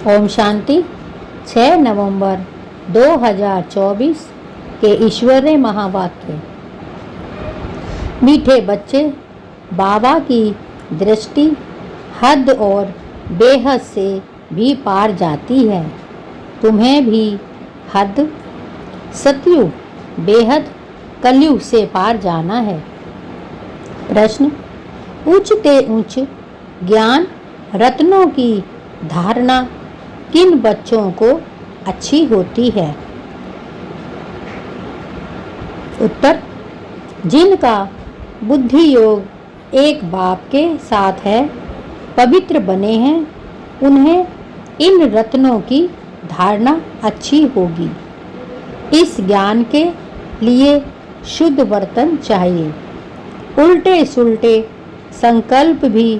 ओम शांति। 6 नवंबर 2024 के ईश्वरीय महावाक्य। मीठे बच्चे, बाबा की दृष्टि हद और बेहद से भी पार जाती है। तुम्हें भी हद, सतयुग, बेहद, कलयुग से पार जाना है। प्रश्न: ऊंचते ऊंच ज्ञान रत्नों की धारणा किन बच्चों को अच्छी होती है? उत्तर: जिनका बुद्धि योग एक बाप के साथ है, पवित्र बने हैं, उन्हें इन रत्नों की धारणा अच्छी होगी। इस ज्ञान के लिए शुद्ध बर्तन चाहिए। उल्टे सुल्टे संकल्प भी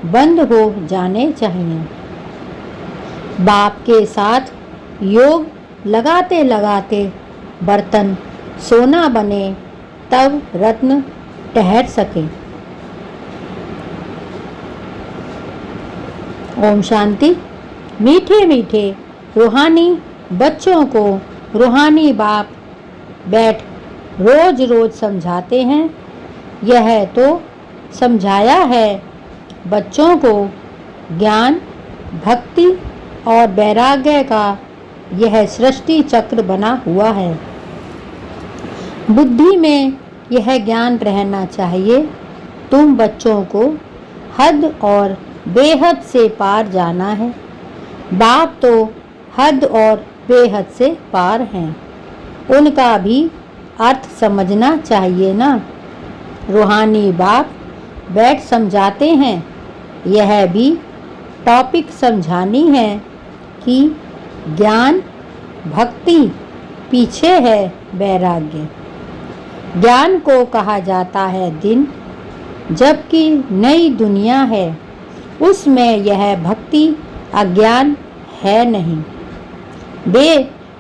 बंद हो जाने चाहिए। बाप के साथ योग लगाते लगाते बर्तन सोना बने, तब रत्न ठहर सके। ओम शांति। मीठे मीठे रूहानी बच्चों को रूहानी बाप बैठ रोज रोज समझाते हैं। यह तो समझाया है बच्चों को ज्ञान, भक्ति और वैराग्य का यह सृष्टि चक्र बना हुआ है। बुद्धि में यह ज्ञान रहना चाहिए। तुम बच्चों को हद और बेहद से पार जाना है। बाप तो हद और बेहद से पार हैं, उनका भी अर्थ समझना चाहिए ना। रूहानी बाप बैठ समझाते हैं। यह भी टॉपिक समझानी है कि ज्ञान, भक्ति पीछे है वैराग्य। ज्ञान को कहा जाता है दिन, जबकि नई दुनिया है, उसमें यह भक्ति अज्ञान है नहीं।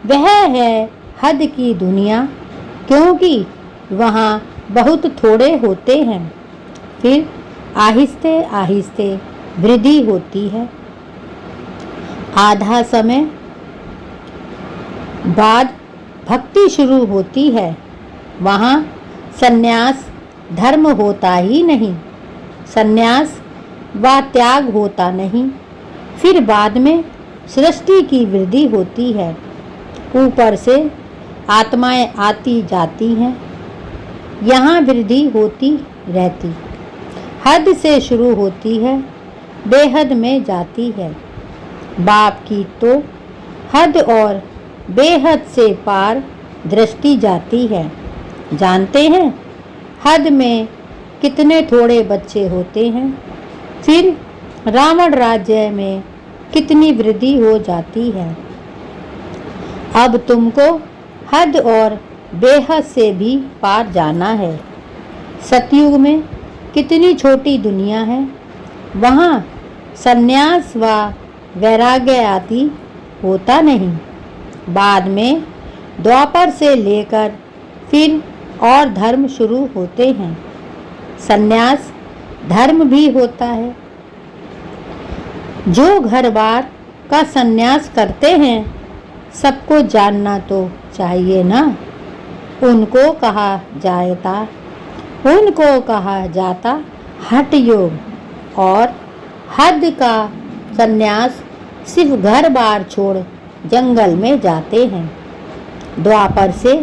वह है हद की दुनिया, क्योंकि वहाँ बहुत थोड़े होते हैं। फिर आहिस्ते आहिस्ते वृद्धि होती है। आधा समय बाद भक्ति शुरू होती है। वहाँ संन्यास धर्म होता ही नहीं, संन्यास व त्याग होता नहीं। फिर बाद में सृष्टि की वृद्धि होती है। ऊपर से आत्माएं आती जाती हैं, यहाँ वृद्धि होती रहती। हद से शुरू होती है, बेहद में जाती है। बाप की तो हद और बेहद से पार दृष्टि जाती है। जानते हैं हद में कितने थोड़े बच्चे होते हैं। फिर रावण राज्य में कितनी वृद्धि हो जाती है। अब तुमको हद और बेहद से भी पार जाना है। सतयुग में कितनी छोटी दुनिया है, वहाँ संन्यास व वैराग्य आदि होता नहीं। बाद में द्वापर से लेकर फिर और धर्म शुरू होते हैं। संन्यास धर्म भी होता है। जो घर बार का संन्यास करते हैं, सबको जानना तो चाहिए ना। उनको कहा जाता हठ योग। और हद का संन्यास सिर्फ घर बार छोड़ जंगल में जाते हैं। द्वापर से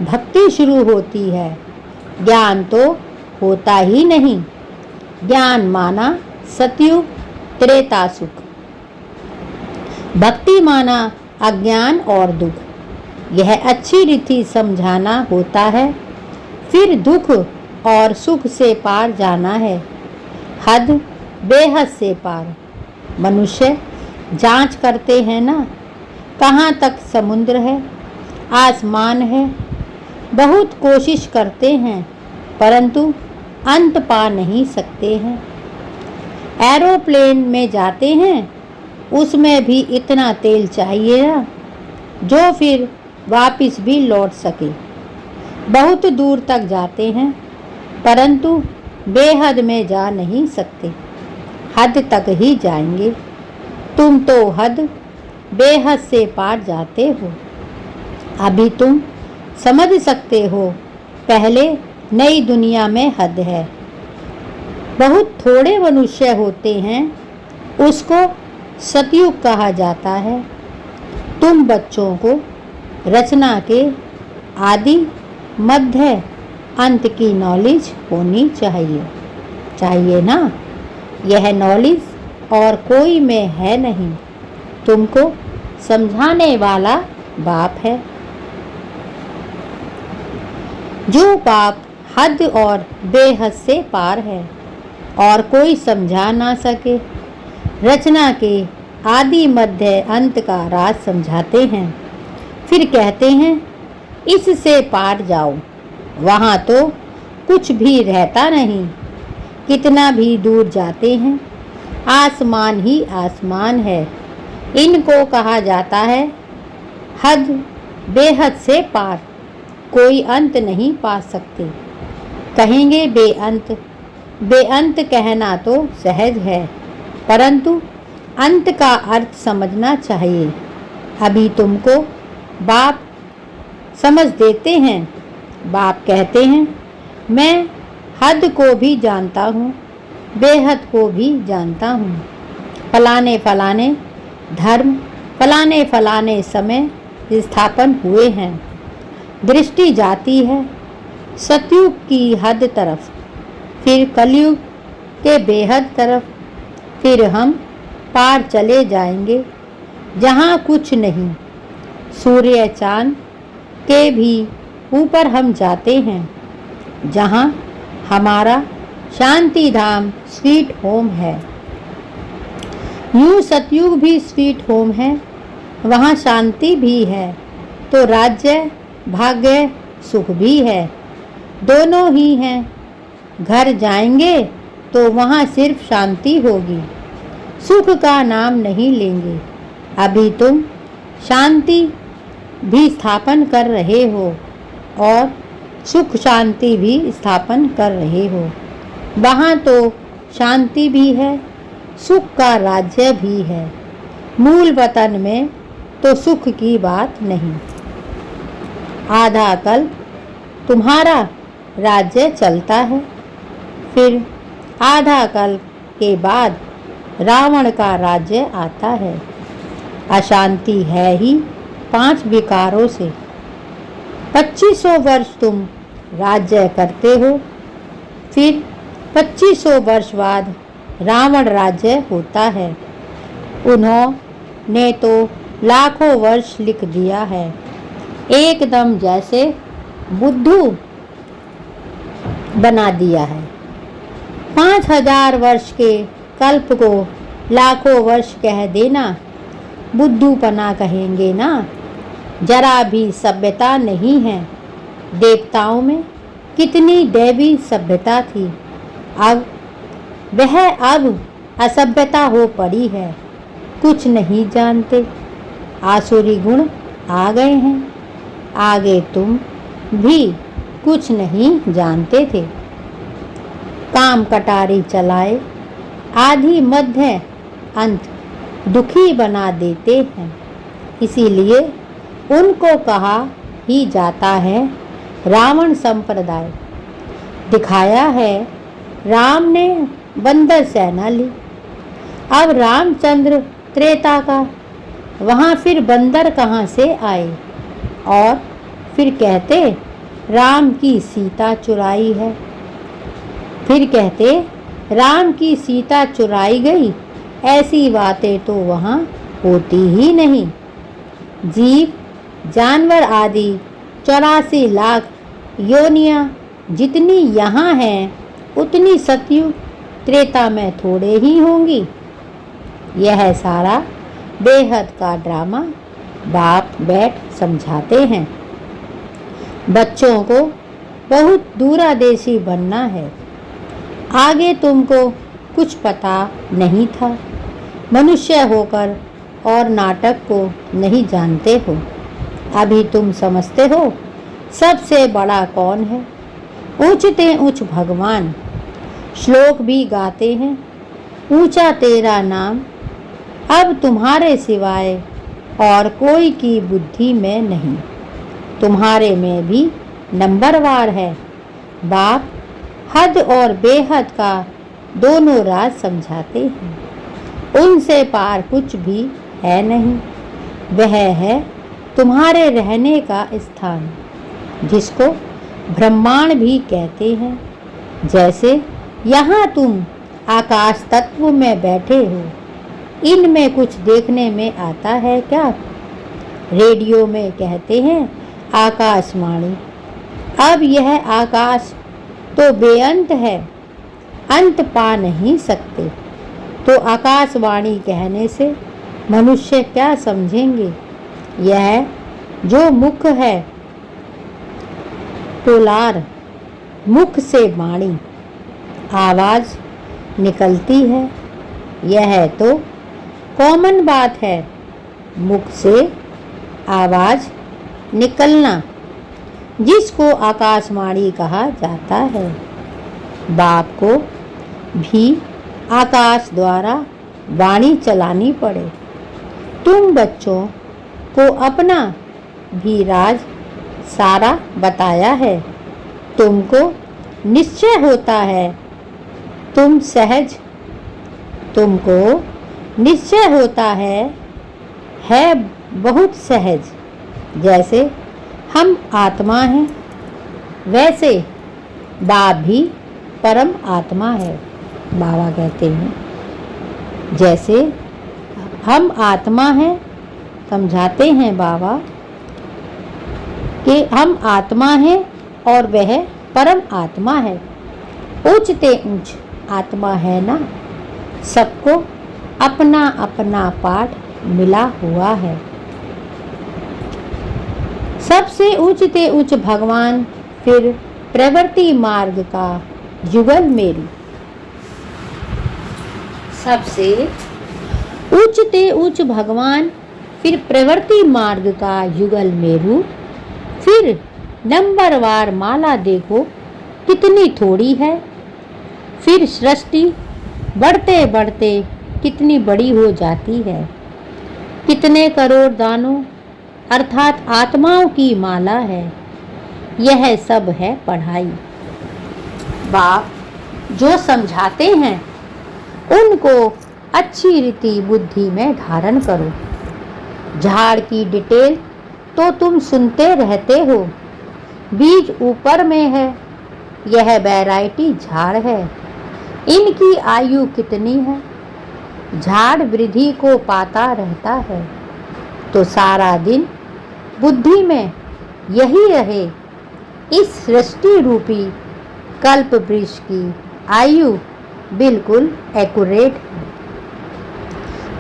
भक्ति शुरू होती है। ज्ञान तो होता ही नहीं। ज्ञान माना सतयुग, त्रेता सुख। भक्ति माना अज्ञान और दुख। यह अच्छी रीति समझाना होता है। फिर दुख और सुख से पार जाना है। हद बेहद से पार। मनुष्य जांच करते हैं ना, कहाँ तक समुद्र है, आसमान है। बहुत कोशिश करते हैं, परंतु अंत पा नहीं सकते हैं। एरोप्लेन में जाते हैं, उसमें भी इतना तेल चाहिए ना, जो फिर वापस भी लौट सके। बहुत दूर तक जाते हैं, परंतु बेहद में जा नहीं सकते। हद तक ही जाएंगे। तुम तो हद बेहद से पार जाते हो। अभी तुम समझ सकते हो, पहले नई दुनिया में हद है। बहुत थोड़े मनुष्य होते हैं, उसको सतयुग कहा जाता है। तुम बच्चों को रचना के आदि मध्य अंत की नॉलेज होनी चाहिए ना। यह नॉलेज और कोई में है नहीं, तुमको समझाने वाला बाप है। जो बाप हद और बेहद से पार है और कोई समझा ना सके, रचना के आदि मध्य अंत का राज समझाते हैं। फिर कहते हैं इससे पार जाओ, वहाँ तो कुछ भी रहता नहीं। कितना भी दूर जाते हैं, आसमान ही आसमान है। इनको कहा जाता है हद बेहद से पार, कोई अंत नहीं पा सकते। कहेंगे बेअंत, बेअंत कहना तो सहज है, परंतु अंत का अर्थ समझना चाहिए। अभी तुमको बाप समझ देते हैं। बाप कहते हैं मैं हद को भी जानता हूँ, बेहद को भी जानता हूँ। फलाने फलाने धर्म फलाने फलाने समय स्थापन हुए हैं। दृष्टि जाती है सतयुग की हद तरफ, फिर कलयुग के बेहद तरफ, फिर हम पार चले जाएंगे जहाँ कुछ नहीं। सूर्य चांद के भी ऊपर हम जाते हैं, जहाँ हमारा शांति धाम स्वीट होम है। यूँ सतयुग भी स्वीट होम है, वहाँ शांति भी है, तो राज्य भाग्य सुख भी है, दोनों ही हैं। घर जाएंगे तो वहाँ सिर्फ शांति होगी, सुख का नाम नहीं लेंगे। अभी तुम शांति भी स्थापन कर रहे हो और सुख शांति भी स्थापन कर रहे हो। वहाँ तो शांति भी है, सुख का राज्य भी है। मूल वतन में तो सुख की बात नहीं। आधा कल तुम्हारा राज्य चलता है, फिर आधा कल के बाद रावण का राज्य आता है। अशांति है ही 5 विकारों से। 2500 वर्ष तुम राज्य करते हो, फिर 2500 वर्ष बाद रावण राज्य होता है। उन्होंने तो लाखों वर्ष लिख दिया है, एकदम जैसे बुद्धू बना दिया है। 5000 वर्ष के कल्प को लाखों वर्ष कह देना, बुद्धूपना कहेंगे ना। जरा भी सभ्यता नहीं है। देवताओं में कितनी दैवी सभ्यता थी, अब असभ्यता हो पड़ी है। कुछ नहीं जानते, आसुरी गुण आ गए हैं। आगे तुम भी कुछ नहीं जानते थे। काम कटारी चलाए आधी मध्य अंत दुखी बना देते हैं। इसीलिए उनको कहा ही जाता है रावण संप्रदाय। दिखाया है राम ने बंदर सेना ली। अब रामचंद्र त्रेता का, वहाँ फिर बंदर कहाँ से आए। और फिर कहते राम की सीता चुराई है, फिर कहते राम की सीता चुराई गई। ऐसी बातें तो वहाँ होती ही नहीं। जीव जानवर आदि 84 लाख योनियाँ जितनी यहाँ हैं, उतनी सतयुग त्रेता में थोड़े ही होंगी। यह सारा बेहद का ड्रामा बाप बैठ समझाते हैं। बच्चों को बहुत दूरदेशी बनना है। आगे तुमको कुछ पता नहीं था। मनुष्य होकर और नाटक को नहीं जानते हो। अभी तुम समझते हो सबसे बड़ा कौन है। ऊंचते ऊंच भगवान, श्लोक भी गाते हैं ऊंचा तेरा नाम। अब तुम्हारे सिवाय और कोई की बुद्धि में नहीं। तुम्हारे में भी नंबरवार है। बाप हद और बेहद का दोनों राज समझाते हैं। उनसे पार कुछ भी है नहीं। वह है तुम्हारे रहने का स्थान, जिसको ब्रह्मांड भी कहते हैं। जैसे यहाँ तुम आकाश तत्व में बैठे हो, इनमें कुछ देखने में आता है क्या? रेडियो में कहते हैं आकाशवाणी। अब यह आकाश तो बेअंत है, अंत पा नहीं सकते, तो आकाशवाणी कहने से मनुष्य क्या समझेंगे? यह जो मुख है, टोलार मुख से वाणी आवाज निकलती है, यह तो कॉमन बात है। मुख से आवाज निकलना, जिसको आकाशवाणी कहा जाता है। बाप को भी आकाश द्वारा वाणी चलानी पड़े। तुम बच्चों को अपना भी राज सारा बताया है। तुमको निश्चय होता है तुमको निश्चय होता है बहुत सहज। जैसे हम आत्मा हैं, वैसे बाप भी परम आत्मा है। बाबा कहते हैं जैसे हम आत्मा हैं, समझाते हैं बाबा कि हम आत्मा हैं और वह परम आत्मा है। ऊंचते ऊंच आत्मा है ना। सबको अपना अपना पाठ मिला हुआ है। सबसे ऊंचते ऊंच भगवान, फिर प्रवृत्ति मार्ग का युगल मेरू। सबसे ऊंचते ऊंच भगवान, फिर प्रवृत्ति मार्ग का युगल मेरू। फिर नंबरवार माला देखो कितनी थोड़ी है। फिर सृष्टि बढ़ते बढ़ते कितनी बड़ी हो जाती है। कितने करोड़ दानों अर्थात आत्माओं की माला है। यह सब है पढ़ाई। बाप जो समझाते हैं उनको अच्छी रीति बुद्धि में धारण करो। झाड़ की डिटेल तो तुम सुनते रहते हो। बीज ऊपर में है, यह वैरायटी झाड़ है। इनकी आयु कितनी है? झाड़ वृद्धि को पाता रहता है, तो सारा दिन बुद्धि में यही रहे। इस सृष्टि रूपी कल्प वृक्ष की आयु बिल्कुल एक्यूरेट है।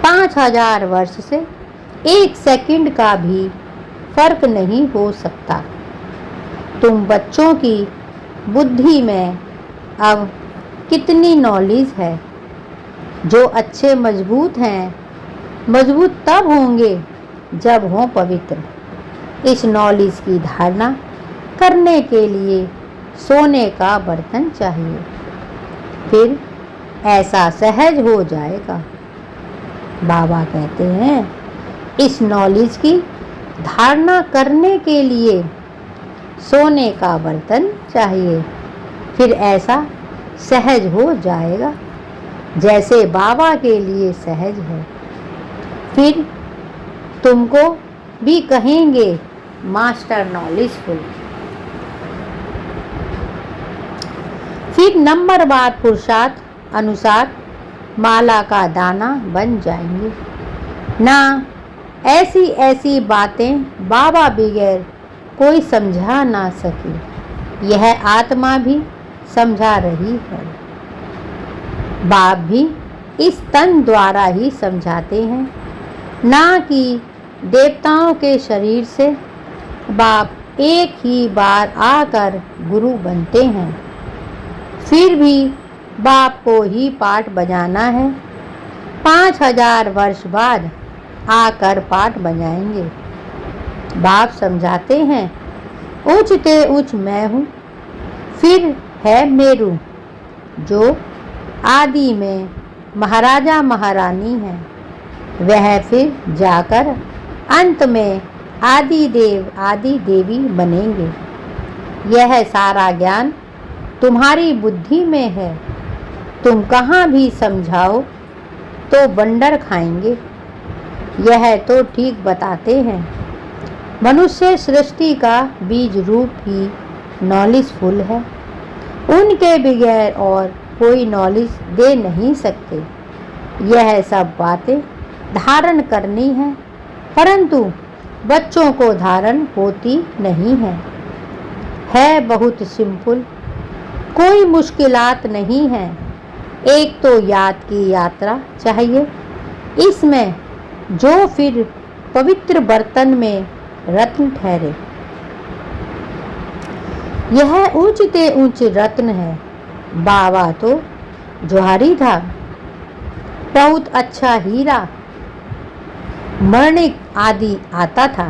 5000 वर्ष से 1 सेकंड का भी फर्क नहीं हो सकता। तुम बच्चों की बुद्धि में अब कितनी नॉलेज है। जो अच्छे मजबूत हैं, मजबूत तब होंगे जब हों पवित्र। इस नॉलेज की धारणा करने के लिए सोने का बर्तन चाहिए, फिर ऐसा सहज हो जाएगा। बाबा कहते हैं इस नॉलेज की धारणा करने के लिए सोने का बर्तन चाहिए, फिर ऐसा सहज हो जाएगा जैसे बाबा के लिए सहज है। फिर तुमको भी कहेंगे मास्टर नॉलेजफुल। फिर नंबरवार पुरुषार्थ अनुसार माला का दाना बन जाएंगे। ना ऐसी ऐसी बातें बाबा बगैर कोई समझा ना सके, यह आत्मा भी समझा रही है। बाप भी इस तन द्वारा ही समझाते हैं, ना कि देवताओं के शरीर से। बाप एक ही बार आकर गुरु बनते हैं, फिर भी बाप को ही पाठ बजाना है। 5000 वर्ष बाद आकर पाठ बजाएंगे। बाप समझाते हैं ऊंचते ऊंच मैं हूँ। फिर है मेरू, जो आदि में महाराजा महारानी है। वह फिर जाकर अंत में आदि देव आदि देवी बनेंगे। यह सारा ज्ञान तुम्हारी बुद्धि में है। तुम कहाँ भी समझाओ तो बंडर खाएंगे। यह तो ठीक बताते हैं। मनुष्य सृष्टि का बीज रूप ही नॉलेजफुल है। उनके बगैर और कोई नॉलेज दे नहीं सकते। यह सब बातें धारण करनी है, परंतु बच्चों को धारण होती नहीं है बहुत सिंपल, कोई मुश्किलात नहीं है। एक तो याद की यात्रा चाहिए, इसमें जो फिर पवित्र बर्तन में रत्न ठहरे। यह ऊंचते ऊंचे रत्न है। बाबा तो ज्वारी था, बहुत अच्छा हीरा मणिक आदि आता था,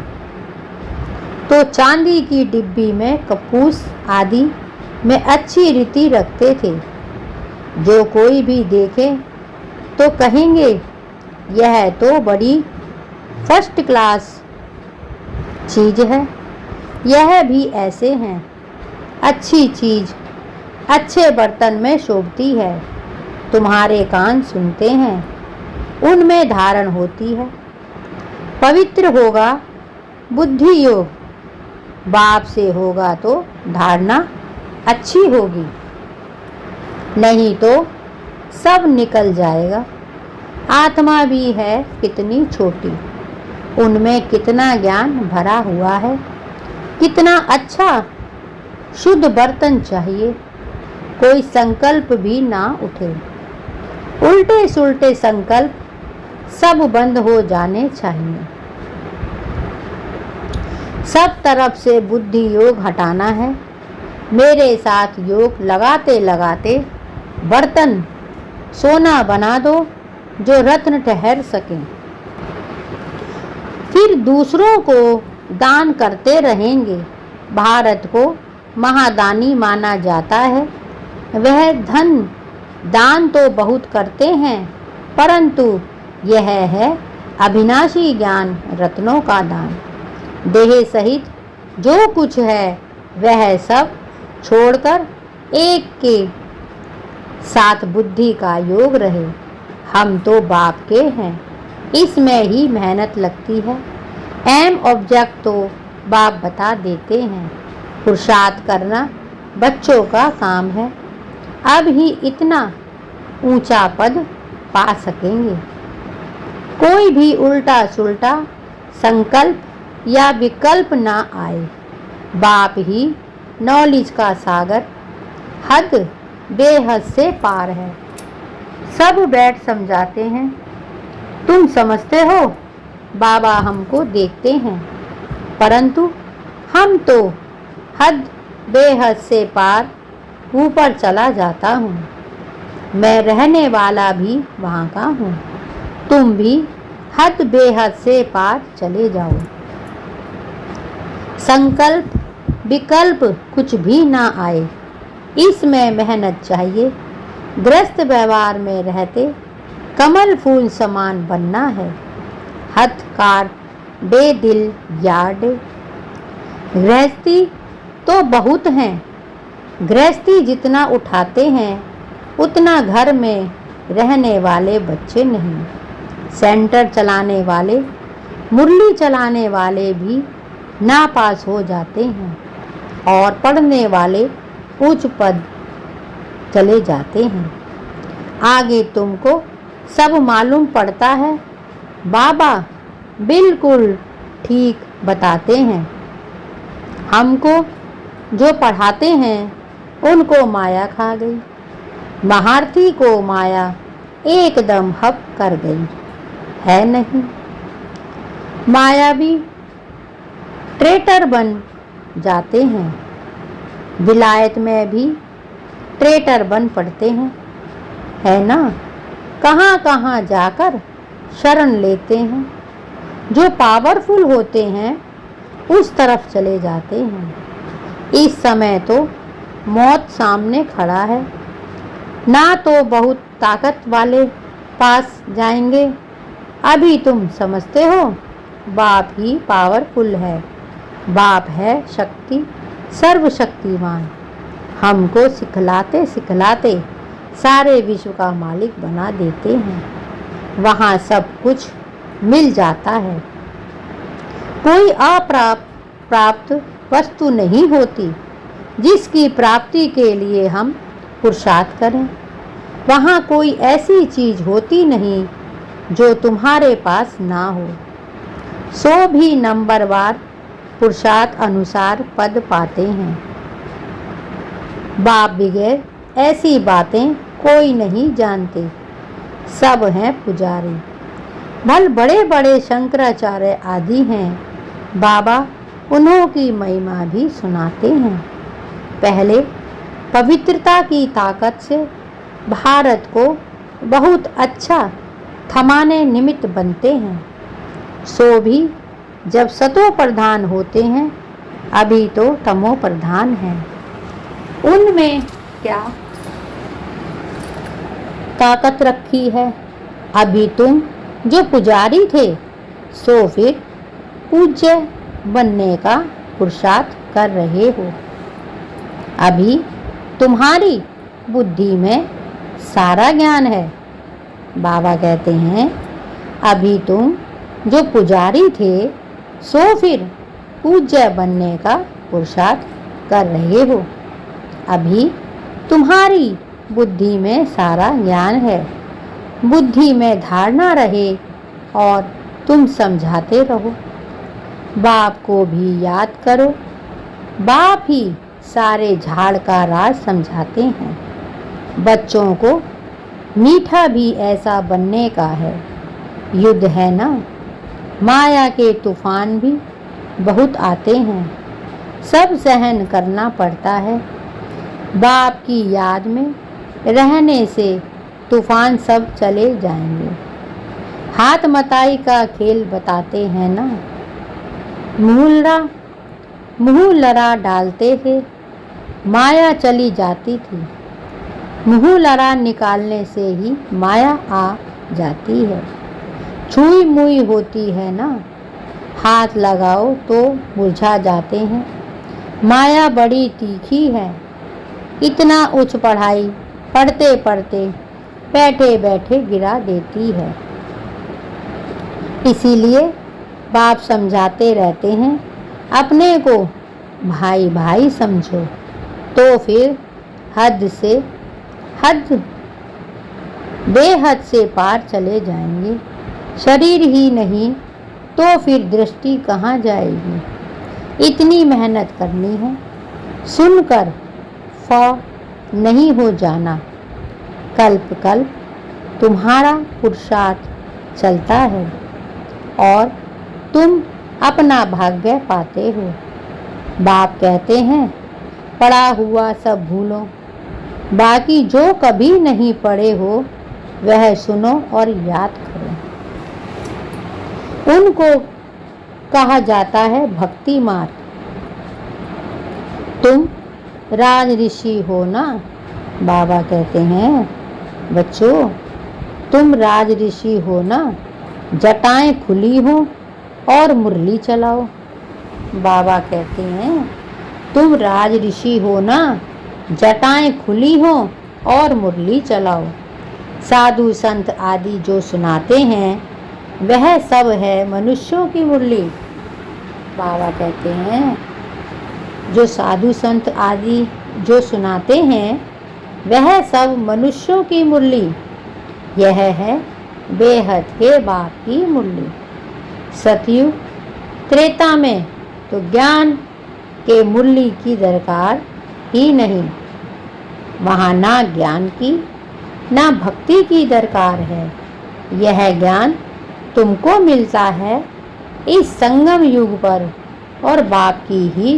तो चांदी की डिब्बी में कपूस आदि में अच्छी रीति रखते थे। जो कोई भी देखे तो कहेंगे यह तो बड़ी फर्स्ट क्लास चीज है। यह भी ऐसे हैं। अच्छी चीज अच्छे बर्तन में शोभती है। तुम्हारे कान सुनते हैं, उनमें धारण होती है। पवित्र होगा बुद्धि योग, बाप से होगा तो धारणा अच्छी होगी, नहीं तो सब निकल जाएगा। आत्मा भी है कितनी छोटी, उनमें कितना ज्ञान भरा हुआ है। कितना अच्छा शुद्ध बर्तन चाहिए, कोई संकल्प भी ना उठे। उल्टे सुल्टे संकल्प सब बंद हो जाने चाहिए। सब तरफ से बुद्धि योग हटाना है। मेरे साथ योग लगाते लगाते बर्तन सोना बना दो जो रत्न ठहर सके। फिर दूसरों को दान करते रहेंगे। भारत को महादानी माना जाता है। वह धन दान तो बहुत करते हैं, परंतु यह है अविनाशी ज्ञान रत्नों का दान। देह सहित जो कुछ है वह सब छोड़कर एक के साथ बुद्धि का योग रहे। हम तो बाप के हैं, इसमें ही मेहनत लगती है। एम ऑब्जेक्ट तो बाप बता देते हैं। पुरुषार्थ करना बच्चों का काम है। अब ही इतना ऊंचा पद पा सकेंगे। कोई भी उल्टा सुल्टा संकल्प या विकल्प ना आए। बाप ही नॉलेज का सागर हद बेहद से पार है। सब बैठ समझाते हैं, तुम समझते हो। बाबा हमको देखते हैं, परंतु हम तो हद बेहद से पार ऊपर चला जाता हूँ। मैं रहने वाला भी वहाँ का हूँ। तुम भी हद बेहद से पार चले जाओ। संकल्प विकल्प कुछ भी ना आए, इसमें मेहनत चाहिए। गृहस्थ व्यवहार में रहते कमल फूल समान बनना है। हथकार बेदिल यार्ड। गृहस्थी तो बहुत हैं। गृहस्थी जितना उठाते हैं उतना घर में रहने वाले बच्चे नहीं। सेंटर चलाने वाले मुरली चलाने वाले भी नापास हो जाते हैं और पढ़ने वाले उच्च पद चले जाते हैं। आगे तुमको सब मालूम पड़ता है। बाबा बिल्कुल ठीक बताते हैं। हमको जो पढ़ाते हैं उनको माया खा गई। महारथी को माया एकदम हप कर गई है नहीं। मायावी ट्रेटर बन जाते हैं। विलायत में भी ट्रेटर बन पड़ते हैं, है ना। कहाँ कहाँ जाकर शरण लेते हैं। जो पावरफुल होते हैं उस तरफ चले जाते हैं। इस समय तो मौत सामने खड़ा है। ना तो बहुत ताकत वाले पास जाएंगे। अभी तुम समझते हो बाप ही पावरफुल है। बाप है शक्ति, सर्वशक्तिमान। हमको सिखलाते सिखलाते सारे विश्व का मालिक बना देते हैं। वहाँ सब कुछ मिल जाता है। कोई अप्राप्त वस्तु नहीं होती जिसकी प्राप्ति के लिए हम पुरुषार्थ करें। वहाँ कोई ऐसी चीज होती नहीं जो तुम्हारे पास ना हो। सो भी नंबरवार पुरुषार्थ अनुसार पद पाते हैं। बाप बगैर ऐसी बातें कोई नहीं जानते। सब हैं पुजारी। भल बड़े बड़े शंकराचार्य आदि हैं। बाबा उन्हों की महिमा भी सुनाते हैं। पहले पवित्रता की ताकत से भारत को बहुत अच्छा थमाने निमित्त बनते हैं। सो भी जब सतो प्रधान होते हैं, अभी तो तमो प्रधान हैं। उनमें क्या ताकत रखी है? अभी तुम जो पुजारी थे, सो फिर पूज्य बनने का पुरुषार्थ कर रहे हो। अभी तुम्हारी बुद्धि में सारा ज्ञान है। बाबा कहते हैं, अभी तुम जो पुजारी थे, सो फिर पूज्य बनने का पुरुषार्थ कर रहे हो। अभी तुम्हारी बुद्धि में सारा ज्ञान है। बुद्धि में धारणा रहे और तुम समझाते रहो। बाप को भी याद करो। बाप ही सारे झाड़ का राज समझाते हैं। बच्चों को मीठा भी ऐसा बनने का है। युद्ध है ना, माया के तूफान भी बहुत आते हैं। सब सहन करना पड़ता है। बाप की याद में रहने से तूफान सब चले जाएंगे। हाथ मताई का खेल बताते हैं ना। मुँह लड़ा डालते थे, माया चली जाती थी। मुँह लड़ा निकालने से ही माया आ जाती है। छुई मुई होती है ना, हाथ लगाओ तो मुरझा जाते हैं। माया बड़ी तीखी है। इतना उच्च पढ़ाई पढ़ते पढ़ते बैठे बैठे गिरा देती है। इसीलिए बाप समझाते रहते हैं, अपने को भाई भाई समझो, तो फिर बेहद से पार चले जाएंगे। शरीर ही नहीं तो फिर दृष्टि कहाँ जाएगी। इतनी मेहनत करनी है। सुनकर नहीं हो जाना। कल्प कल्प तुम्हारा पुरुषार्थ चलता है और तुम अपना भाग्य पाते हो। बाप कहते हैं, पढ़ा हुआ सब भूलो, बाकी जो कभी नहीं पढ़े हो वह सुनो और याद करो। उनको कहा जाता है भक्ति मार्ग। तुम राज ऋषि हो ना। बाबा कहते हैं, बच्चों तुम राज ऋषि हो ना। जटाएं खुली हो और मुरली चलाओ। बाबा कहते हैं, तुम राज ऋषि हो ना। जटाएं खुली हो और मुरली चलाओ। साधु संत आदि जो सुनाते हैं, वह सब है मनुष्यों की मुरली। बाबा कहते हैं, जो साधु संत आदि जो सुनाते हैं, वह सब मनुष्यों की मुरली। यह है बेहद के बाप की मुरली। सतयुग त्रेता में तो ज्ञान के मुरली की दरकार ही नहीं। वहाँ ना ज्ञान की ना भक्ति की दरकार है। यह ज्ञान तुमको मिलता है इस संगम युग पर और बाप की ही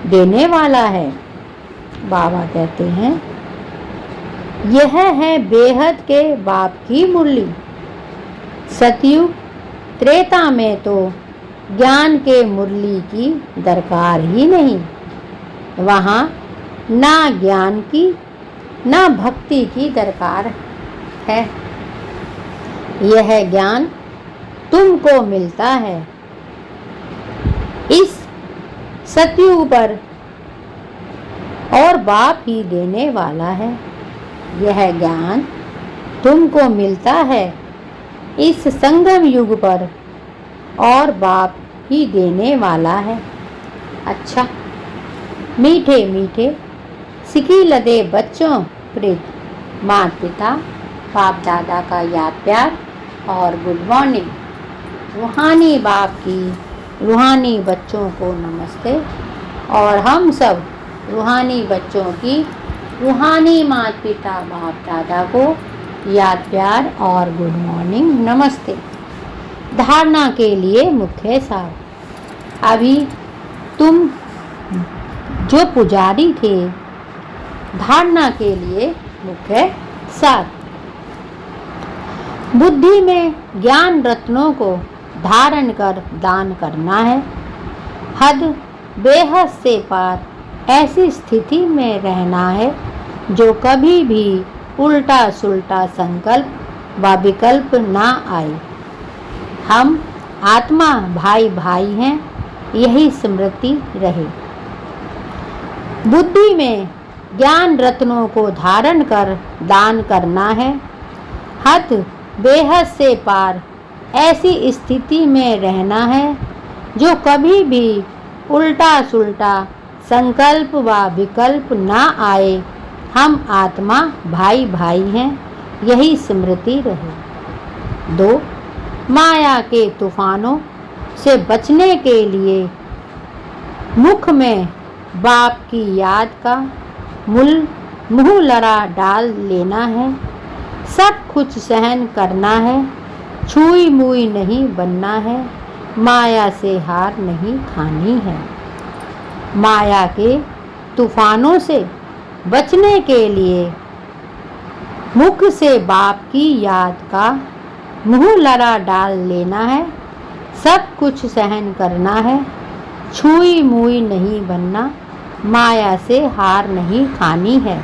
देने वाला है। बाबा कहते हैं, यह है बेहद के बाप की मुरली। सतयुग त्रेता में तो ज्ञान के मुरली की दरकार ही नहीं। वहाँ ना ज्ञान की ना भक्ति की दरकार है। यह ज्ञान तुमको मिलता है। इस सतयुग पर और बाप ही देने वाला है। यह ज्ञान तुमको मिलता है इस संगम युग पर और बाप ही देने वाला है। अच्छा, मीठे मीठे सिखिलदे बच्चों, प्रीत माता पिता बाप दादा का याद प्यार और गुड मॉर्निंग। रूहानी बाप की रूहानी बच्चों को नमस्ते और हम सब रूहानी बच्चों की रूहानी माता पिता बाप दादा को याद प्यार और गुड मॉर्निंग नमस्ते। धारणा के लिए मुख्य सार। अभी तुम जो पुजारी थे, धारणा के लिए मुख्य सार। बुद्धि में ज्ञान रत्नों को धारण कर दान करना है। हद बेहद से पार ऐसी स्थिति में रहना है जो कभी भी उल्टा सुल्टा संकल्प व विकल्प ना आए। हम आत्मा भाई भाई हैं, यही स्मृति रहे। बुद्धि में ज्ञान रत्नों को धारण कर दान करना है। हद बेहद से पार ऐसी स्थिति में रहना है जो कभी भी उल्टा सुल्टा संकल्प व विकल्प ना आए। हम आत्मा भाई भाई हैं, यही स्मृति रहे। 2. माया के तूफानों से बचने के लिए मुख में बाप की याद का मुँह लड़ा डाल लेना है। सब कुछ सहन करना है, छुई मुई नहीं बनना है, माया से हार नहीं खानी है। माया के तूफानों से बचने के लिए मुख से बाप की याद का मुँह लड़ा डाल लेना है। सब कुछ सहन करना है, छुई मुई नहीं बनना, माया से हार नहीं खानी है।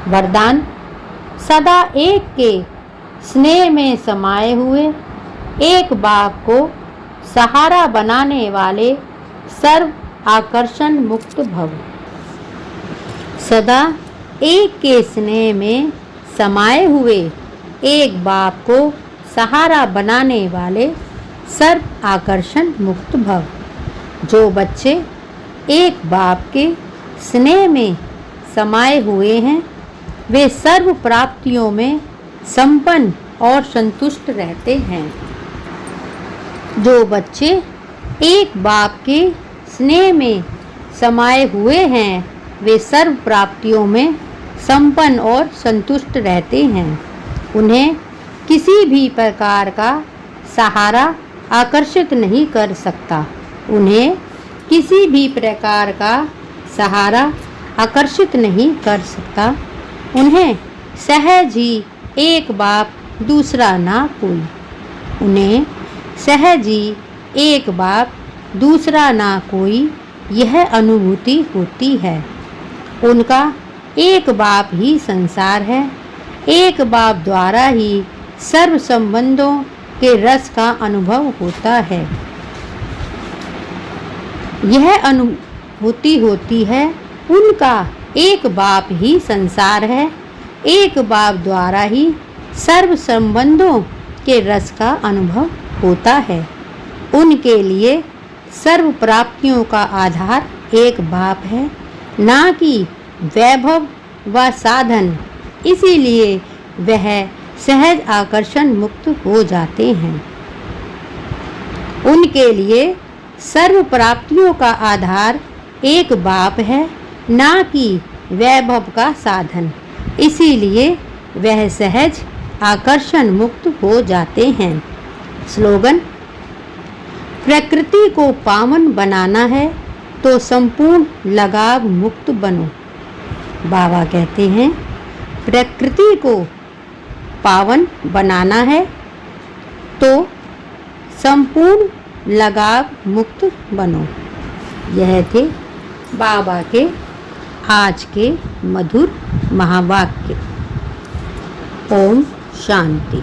वरदान। सदा एक के स्नेह में समाये हुए एक बाप को सहारा बनाने वाले सर्व आकर्षण मुक्त भव। सदा एक के स्नेह में समाये हुए एक बाप को सहारा बनाने वाले सर्व आकर्षण मुक्त भव। जो बच्चे एक बाप के स्नेह में समाये हुए हैं, वे सर्व प्राप्तियों में संपन्न और संतुष्ट रहते हैं। जो बच्चे एक बाप के स्नेह में समाये हुए हैं, वे सर्व प्राप्तियों में संपन्न और संतुष्ट रहते हैं। उन्हें किसी भी प्रकार का सहारा आकर्षित नहीं कर सकता। उन्हें किसी भी प्रकार का सहारा आकर्षित नहीं कर सकता। उन्हें सहज ही एक बाप दूसरा ना कोई। उन्हें सहज ही एक बाप दूसरा ना कोई यह अनुभूति होती है। उनका एक बाप ही संसार है। एक बाप द्वारा ही सर्व संबंधों के रस का अनुभव होता है। यह अनुभूति होती है उनका एक बाप ही संसार है। एक बाप द्वारा ही सर्व संबंधों के रस का अनुभव होता है। उनके लिए सर्व प्राप्तियों का आधार एक बाप है, ना कि वैभव व साधन। इसीलिए वह सहज आकर्षण मुक्त हो जाते हैं। उनके लिए सर्व प्राप्तियों का आधार एक बाप है, ना कि वैभव का साधन। इसीलिए वह सहज आकर्षण मुक्त हो जाते हैं। स्लोगन। प्रकृति को पावन बनाना है तो संपूर्ण लगाव मुक्त बनो। बाबा कहते हैं प्रकृति को पावन बनाना है तो संपूर्ण लगाव मुक्त बनो। यह थे बाबा के आज के मधुर महावाक्य। ओम शांति।